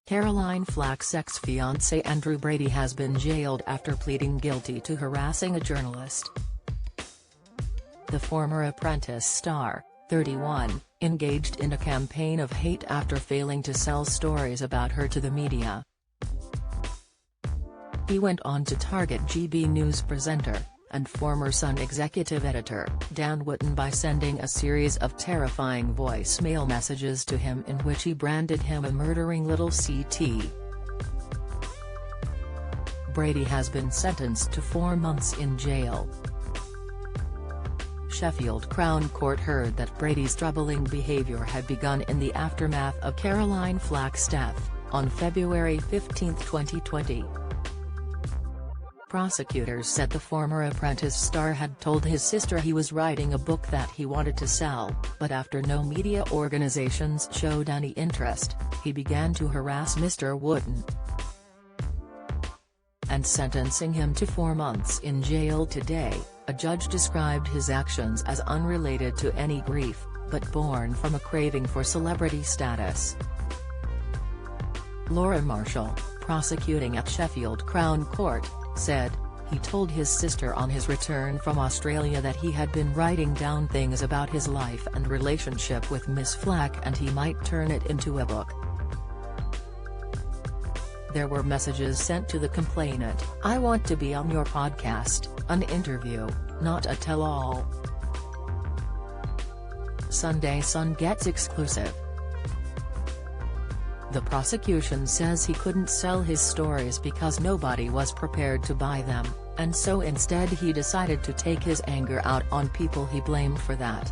Caroline Flack's ex-fiancé Andrew Brady has been jailed after pleading guilty to harassing a journalist. The former Apprentice star, 31, engaged in a campaign of hate after failing to sell stories about her to the media. He went on to target GB News presenter, and former Sun executive editor, Dan Wootton by sending a series of terrifying voicemail messages to him in which he branded him a murdering little CT. Brady has been sentenced to 4 months in jail. Sheffield Crown Court heard that Brady's troubling behaviour had begun in the aftermath of Caroline Flack's death, on February 15, 2020. Prosecutors said the former Apprentice star had told his sister he was writing a book that he wanted to sell, but after no media organizations showed any interest, he began to harass Mr. Wootton, and sentencing him to 4 months in jail today. A judge described his actions as unrelated to any grief, but born from a craving for celebrity status. Laura Marshall, prosecuting at Sheffield Crown Court, said, he told his sister on his return from Australia that he had been writing down things about his life and relationship with Miss Flack and he might turn it into a book. There were messages sent to the complainant, "I want to be on your podcast, an interview, not a tell-all." Sunday Sun gets exclusive. The prosecution says he couldn't sell his stories because nobody was prepared to buy them, and so instead he decided to take his anger out on people he blamed for that.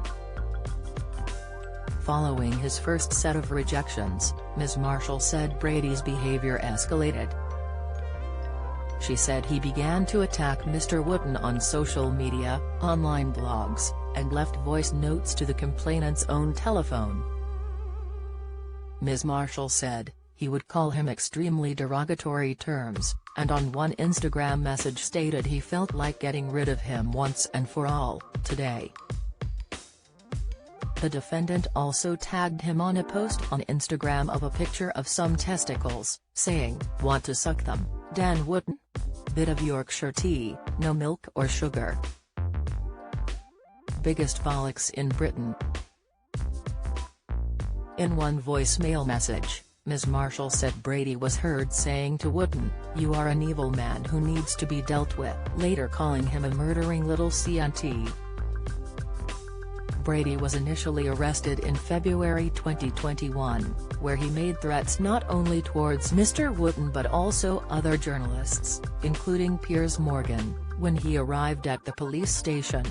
Following his first set of rejections, Ms. Marshall said Brady's behavior escalated. She said he began to attack Mr. Wootton on social media, online blogs, and left voice notes to the complainant's own telephone. Ms. Marshall said, he would call him extremely derogatory terms, and on one Instagram message stated he felt like getting rid of him once and for all, today. The defendant also tagged him on a post on Instagram of a picture of some testicles, saying, "Want to suck them, Dan Wootton? Bit of Yorkshire tea, no milk or sugar. Biggest bollocks in Britain." In one voicemail message, Ms. Marshall said Brady was heard saying to Wootton, "You are an evil man who needs to be dealt with," later calling him a murdering little cunt. Brady was initially arrested in February 2021, where he made threats not only towards Mr. Wootton but also other journalists, including Piers Morgan, when he arrived at the police station.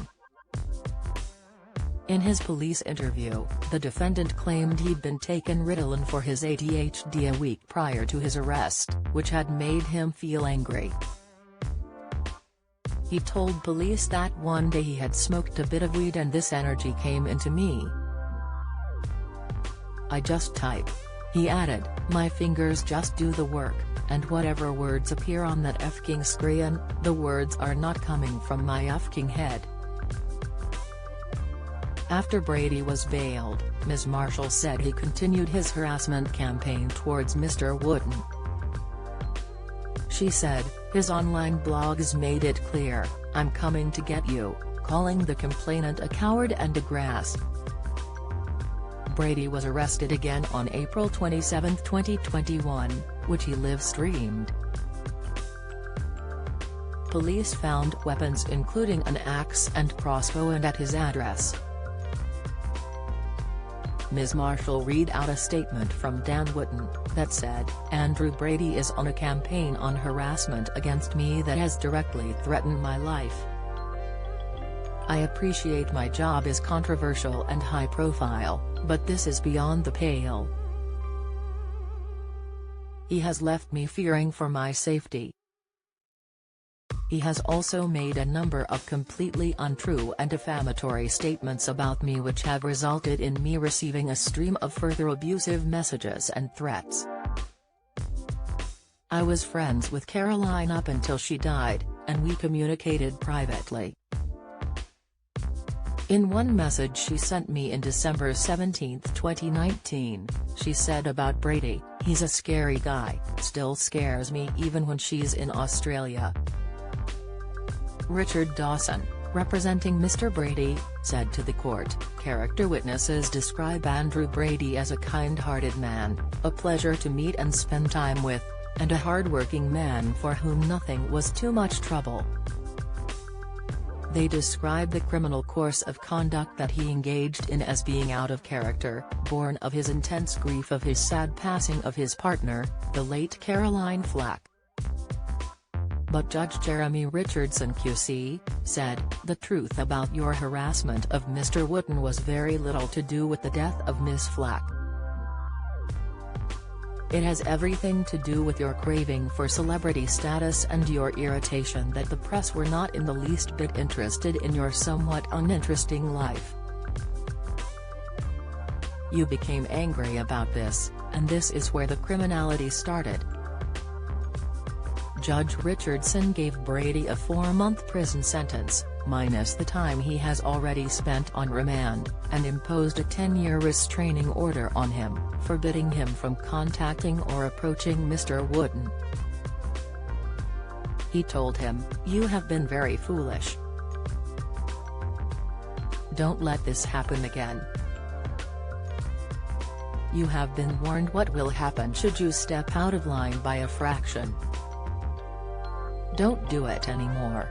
In his police interview, the defendant claimed he'd been taking Ritalin for his ADHD a week prior to his arrest, which had made him feel angry. He told police that one day he had smoked a bit of weed and this energy came into me. "I just type." He added, "My fingers just do the work, and whatever words appear on that f***ing screen, the words are not coming from my f***ing head." After Brady was bailed, Ms. Marshall said he continued his harassment campaign towards Mr. Wootton. She said, "His online blogs made it clear, I'm coming to get you," calling the complainant a coward and a grass. Brady was arrested again on April 27, 2021, which he live-streamed. Police found weapons including an axe and crossbow and at his address. Ms. Marshall read out a statement from Dan Wootton, that said, "Andrew Brady is on a campaign on harassment against me that has directly threatened my life. I appreciate my job is controversial and high profile, but this is beyond the pale. He has left me fearing for my safety. He has also made a number of completely untrue and defamatory statements about me which have resulted in me receiving a stream of further abusive messages and threats. I was friends with Caroline up until she died, and we communicated privately. In one message she sent me in December 17, 2019, she said about Brady, He's a scary guy, still scares me even when she's in Australia." Richard Dawson, representing Mr. Brady, said to the court, "Character witnesses describe Andrew Brady as a kind-hearted man, a pleasure to meet and spend time with, and a hard-working man for whom nothing was too much trouble." They describe the criminal course of conduct that he engaged in as being out of character, born of his intense grief of his sad passing of his partner, the late Caroline Flack. But Judge Jeremy Richardson QC, said, "The truth about your harassment of Mr. Wooten was very little to do with the death of Miss Flack. It has everything to do with your craving for celebrity status and your irritation that the press were not in the least bit interested in your somewhat uninteresting life. You became angry about this, and this is where the criminality started." Judge Richardson gave Brady a 4-month prison sentence, minus the time he has already spent on remand, and imposed a 10-year restraining order on him, forbidding him from contacting or approaching Mr. Wooten. He told him, "You have been very foolish. Don't let this happen again. You have been warned what will happen should you step out of line by a fraction. Don't do it anymore."